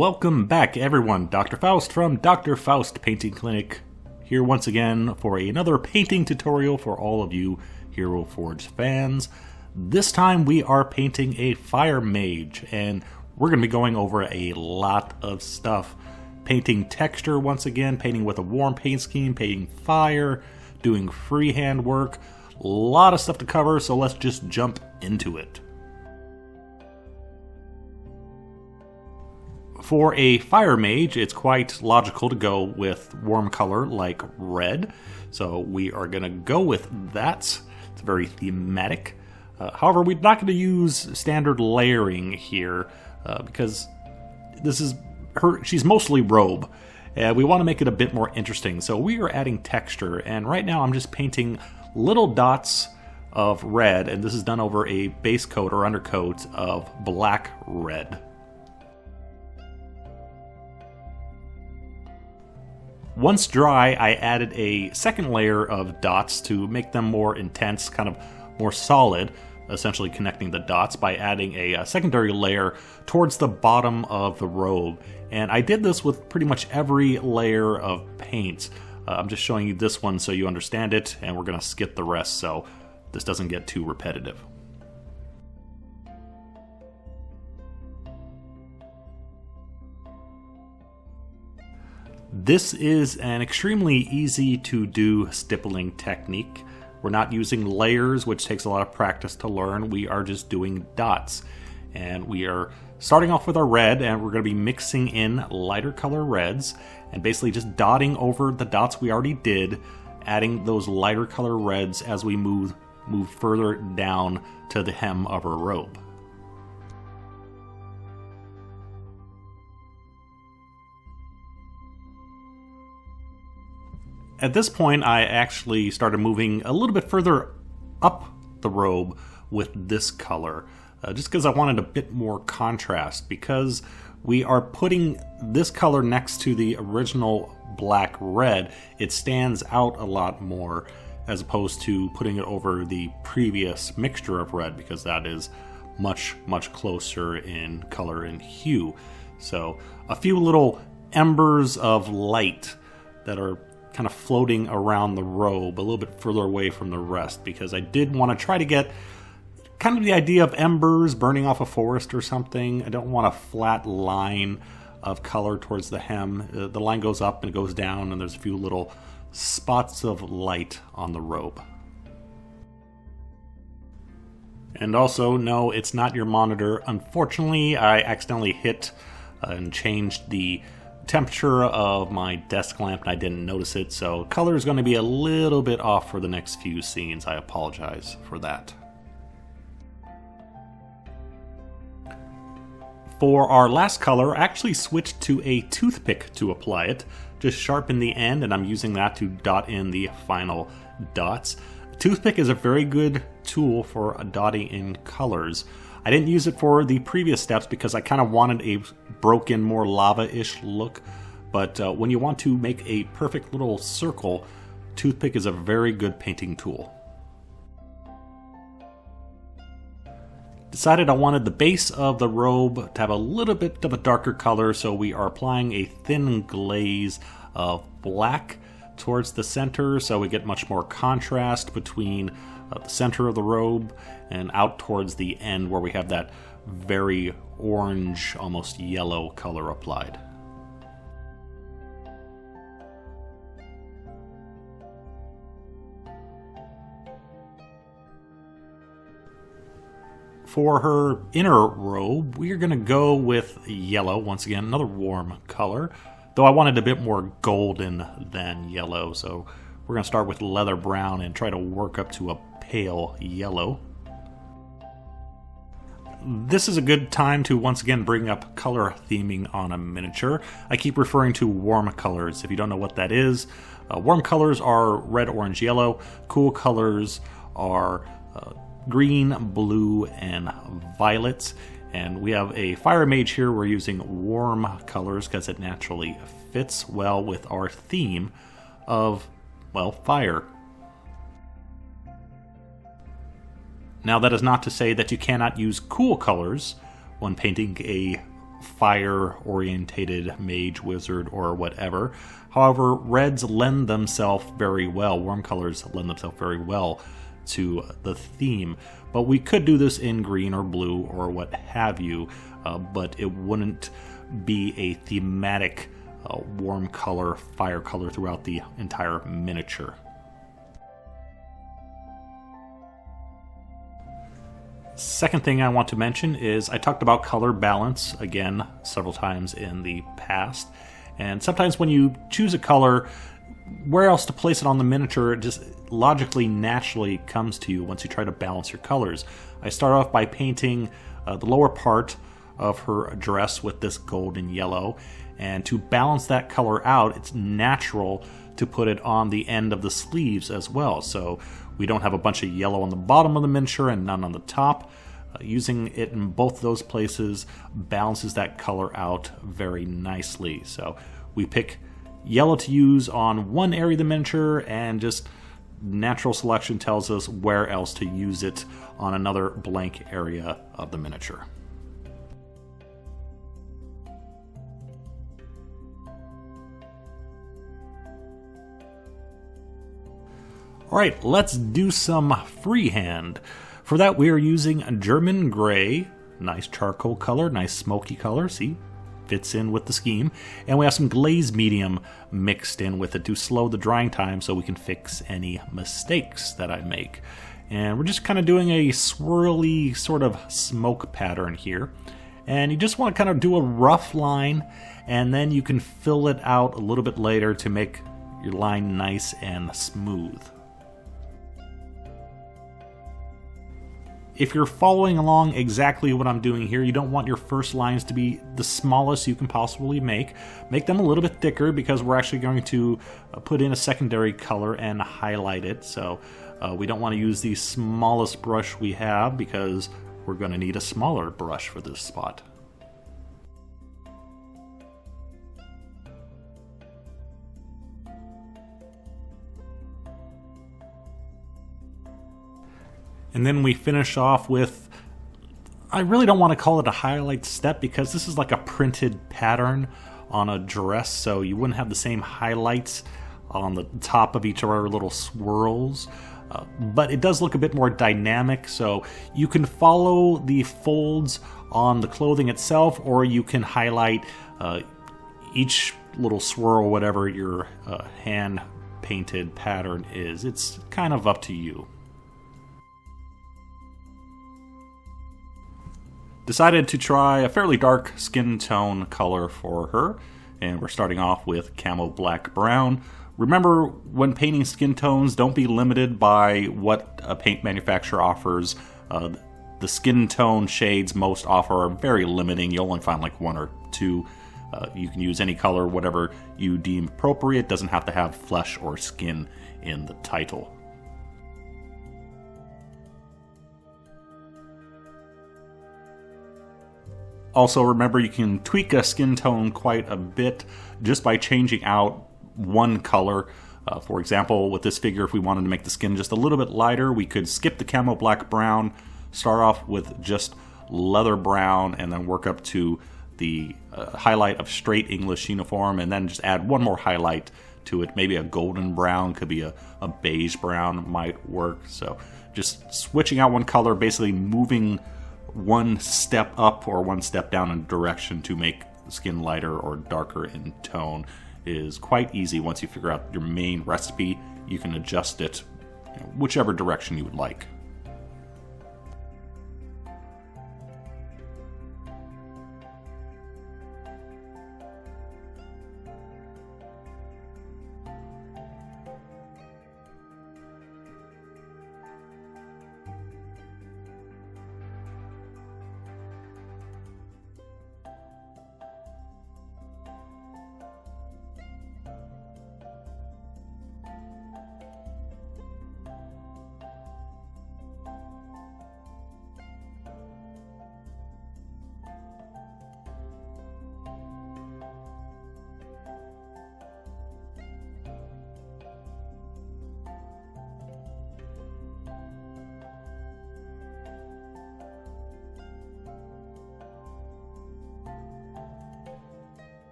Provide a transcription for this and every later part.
Welcome back, everyone. Dr. Faust from Dr. Faust Painting Clinic here once again for another painting tutorial for all of you Heroforge fans. This time we are painting a fire mage, and we're going to be going over a lot of stuff. Painting texture once again, painting with a warm paint scheme, painting fire, doing freehand work. A lot of stuff to cover, so let's just jump into it. For a fire mage, it's quite logical to go with warm color like red, so we are going to go with that. It's very thematic. However, we're not going to use standard layering here because this is she's mostly robe. We want to make it a bit more interesting, so we are adding texture, and right now I'm just painting little dots of red, and this is done over a base coat or undercoat of black red. Once dry, I added a second layer of dots to make them more intense, kind of more solid, essentially connecting the dots by adding a secondary layer towards the bottom of the robe. And I did this with pretty much every layer of paint. I'm just showing you this one so you understand it, and we're going to skip the rest so this doesn't get too repetitive. This is an extremely easy to do stippling technique. We're not using layers, which takes a lot of practice to learn. We are just doing dots. And we are starting off with our red, and we're going to be mixing in lighter color reds and basically just dotting over the dots we already did, adding those lighter color reds as we move further down to the hem of our robe. At this point, I actually started moving a little bit further up the robe with this color, just because I wanted a bit more contrast, because we are putting this color next to the original black red. It stands out a lot more as opposed to putting it over the previous mixture of red, because that is much closer in color and hue. So a few little embers of light that are kind of floating around the robe a little bit further away from the rest, because I did want to try to get kind of the idea of embers burning off a forest or something. I don't want a flat line of color towards the hem. The line goes up and it goes down, and there's a few little spots of light on the robe. And also, no, it's not your monitor. Unfortunately, I accidentally hit and changed the temperature of my desk lamp, and I didn't notice it, so color is going to be a little bit off for the next few scenes. I apologize for that. For our last color, I actually switched to a toothpick to apply it. Just sharpen the end, and I'm using that to dot in the final dots. Toothpick is a very good tool for dotting in colors. I didn't use it for the previous steps because I kind of wanted a broken, more lava-ish look, but when you want to make a perfect little circle, toothpick is a very good painting tool. Decided I wanted the base of the robe to have a little bit of a darker color, so we are applying a thin glaze of black towards the center so we get much more contrast between the center of the robe and out towards the end where we have that very orange, almost yellow color applied. For her inner robe, we are going to go with yellow, once again, another warm color, though I wanted a bit more golden than yellow, so we're going to start with leather brown and try to work up to a pale yellow. This is a good time to once again bring up color theming on a miniature. I keep referring to warm colors. If you don't know what that is, warm colors are red, orange, yellow. Cool colors are green, blue, and violet. And we have a fire mage here. We're using warm colors because it naturally fits well with our theme of, well, fire. Now, that is not to say that you cannot use cool colors when painting a fire-orientated mage, wizard, or whatever. However, reds lend themselves very well, warm colors lend themselves very well to the theme. But we could do this in green or blue or what have you, but it wouldn't be a thematic warm color, fire color throughout the entire miniature. Second thing I want to mention is I talked about color balance again several times in the past, and sometimes when you choose a color, where else to place it on the miniature just logically, naturally comes to you once you try to balance your colors. I start off by painting the lower part of her dress with this golden yellow, and to balance that color out, it's natural to put it on the end of the sleeves as well, so we don't have a bunch of yellow on the bottom of the miniature and none on the top. Using it in both those places balances that color out very nicely. So we pick yellow to use on one area of the miniature, and just natural selection tells us where else to use it on another blank area of the miniature. Alright, let's do some freehand. For that we are using German Grey, nice charcoal color, nice smoky color, see? Fits in with the scheme. And we have some glaze medium mixed in with it to slow the drying time so we can fix any mistakes that I make. And we're just kind of doing a swirly sort of smoke pattern here. And you just want to kind of do a rough line, and then you can fill it out a little bit later to make your line nice and smooth. If you're following along exactly what I'm doing here, you don't want your first lines to be the smallest you can possibly make. Make them a little bit thicker because we're actually going to put in a secondary color and highlight it. So we don't want to use the smallest brush we have because we're going to need a smaller brush for this spot. And then we finish off with, I really don't want to call it a highlight step because this is like a printed pattern on a dress, so you wouldn't have the same highlights on the top of each of our little swirls. But it does look a bit more dynamic, so you can follow the folds on the clothing itself, or you can highlight each little swirl, whatever your hand painted pattern is. It's kind of up to you. Decided to try a fairly dark skin tone color for her, and we're starting off with Camo Black Brown. Remember, when painting skin tones, don't be limited by what a paint manufacturer offers. The skin tone shades most offer are very limiting. You'll only find like one or two. You can use any color, whatever you deem appropriate. Doesn't have to have flesh or skin in the title. Also, remember, you can tweak a skin tone quite a bit just by changing out one color. For example, with this figure, if we wanted to make the skin just a little bit lighter, we could skip the Camo Black Brown, start off with just leather brown, and then work up to the highlight of straight English uniform, and then just add one more highlight to it. Maybe a golden brown, could be a beige brown might work. So just switching out one color, basically moving one step up or one step down in a direction to make the skin lighter or darker in tone is quite easy. Once you figure out your main recipe, you can adjust it whichever direction you would like.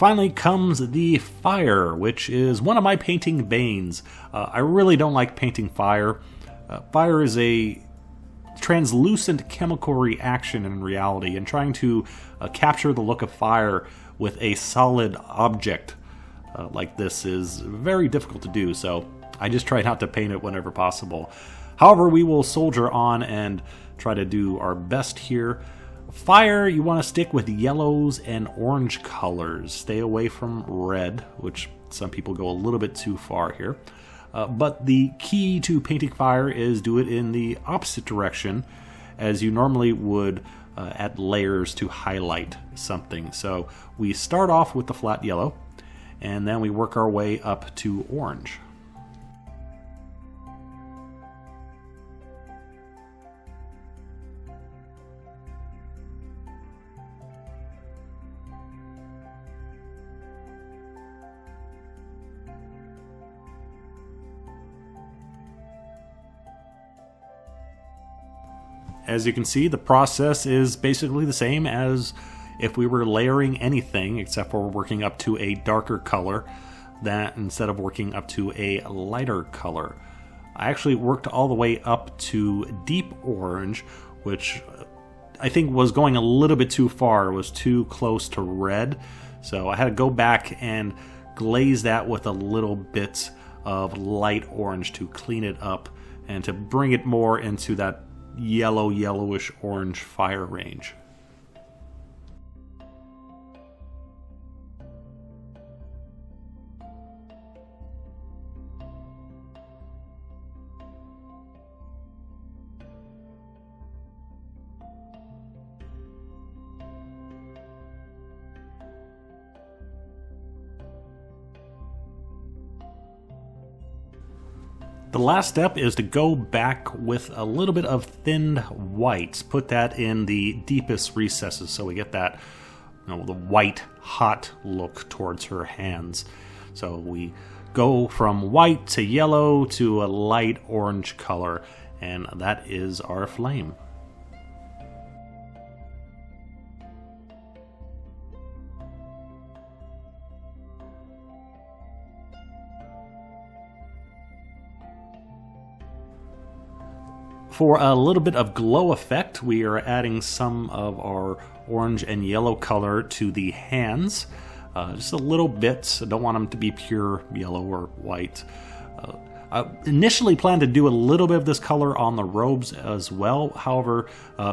Finally comes the fire, which is one of my painting banes. I really don't like painting fire. Fire is a translucent chemical reaction in reality, and trying to capture the look of fire with a solid object like this is very difficult to do, so I just try not to paint it whenever possible. However, we will soldier on and try to do our best here. Fire, you want to stick with yellows and orange colors. Stay away from red, which some people go a little bit too far here. But the key to painting fire is do it in the opposite direction as you normally would add layers to highlight something. So we start off with the flat yellow, and then we work our way up to orange. As you can see, the process is basically the same as if we were layering anything, except for working up to a darker color that instead of working up to a lighter color. I actually worked all the way up to deep orange, which I think was going a little bit too far. It was too close to red, so I had to go back and glaze that with a little bit of light orange to clean it up and to bring it more into that yellowish orange fire range. The last step is to go back with a little bit of thinned whites, put that in the deepest recesses so we get that, the white hot look towards her hands. So we go from white to yellow to a light orange color, and that is our flame. For a little bit of glow effect, we are adding some of our orange and yellow color to the hands. Just a little bit. I don't want them to be pure yellow or white. I initially planned to do a little bit of this color on the robes as well. However,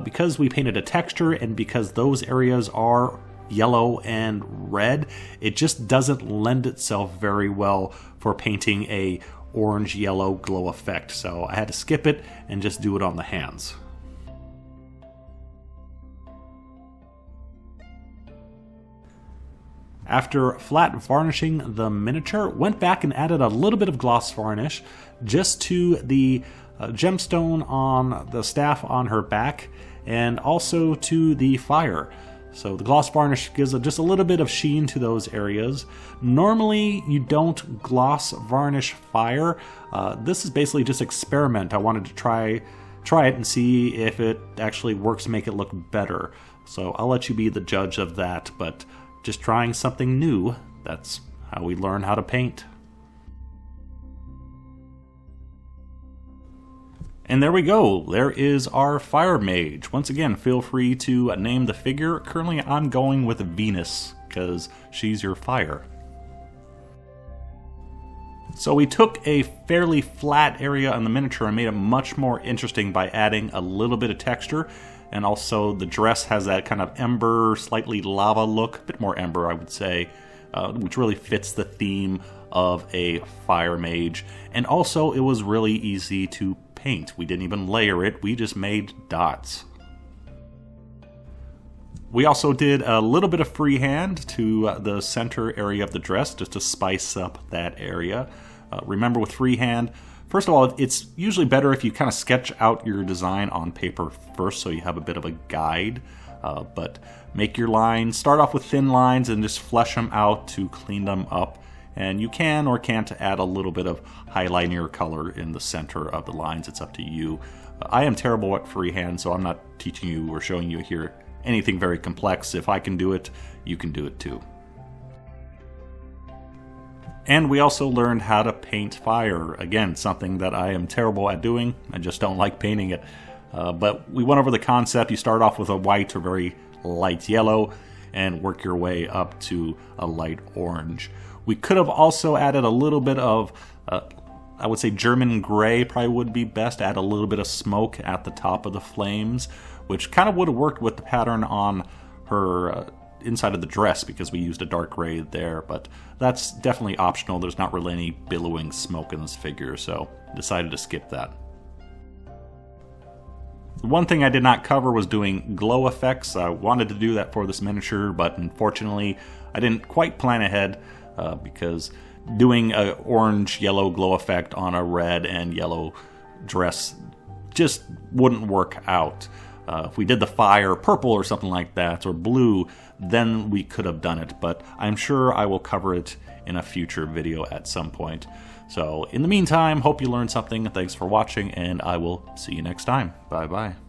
because we painted a texture and because those areas are yellow and red, it just doesn't lend itself very well for painting a orange yellow glow effect, so I had to skip it and just do it on the hands. After flat varnishing the miniature, went back and added a little bit of gloss varnish just to the gemstone on the staff on her back and also to the fire. So the gloss varnish gives just a little bit of sheen to those areas. Normally you don't gloss varnish fire. This is basically just experiment. I wanted to try it and see if it actually works to make it look better. So I'll let you be the judge of that, but just trying something new, that's how we learn how to paint. And there we go, there is our fire mage. Once again, feel free to name the figure. Currently I'm going with Venus, because she's your fire. So we took a fairly flat area on the miniature and made it much more interesting by adding a little bit of texture. And also the dress has that kind of ember, slightly lava look, a bit more ember I would say, which really fits the theme of a fire mage. And also it was really easy to paint. We didn't even layer it, we just made dots. We also did a little bit of freehand to the center area of the dress just to spice up that area. Remember with freehand, first of all, it's usually better if you kind of sketch out your design on paper first so you have a bit of a guide. But make your lines, start off with thin lines and just flesh them out to clean them up. And you can or can't add a little bit of highlighting or color in the center of the lines. It's up to you. I am terrible at freehand, so I'm not teaching you or showing you here anything very complex. If I can do it, you can do it too. And we also learned how to paint fire. Again, something that I am terrible at doing. I just don't like painting it. But we went over the concept. You start off with a white or very light yellow and work your way up to a light orange. We could have also added a little bit of, I would say German Grey probably would be best. Add a little bit of smoke at the top of the flames, which kind of would have worked with the pattern on her inside of the dress because we used a dark gray there, but that's definitely optional. There's not really any billowing smoke in this figure, so decided to skip that. One thing I did not cover was doing glow effects. I wanted to do that for this miniature, but unfortunately I didn't quite plan ahead because doing an orange-yellow glow effect on a red and yellow dress just wouldn't work out. If we did the fire purple or something like that, or blue, then we could have done it, but I'm sure I will cover it in a future video at some point. So in the meantime, hope you learned something. Thanks for watching, and I will see you next time. Bye-bye.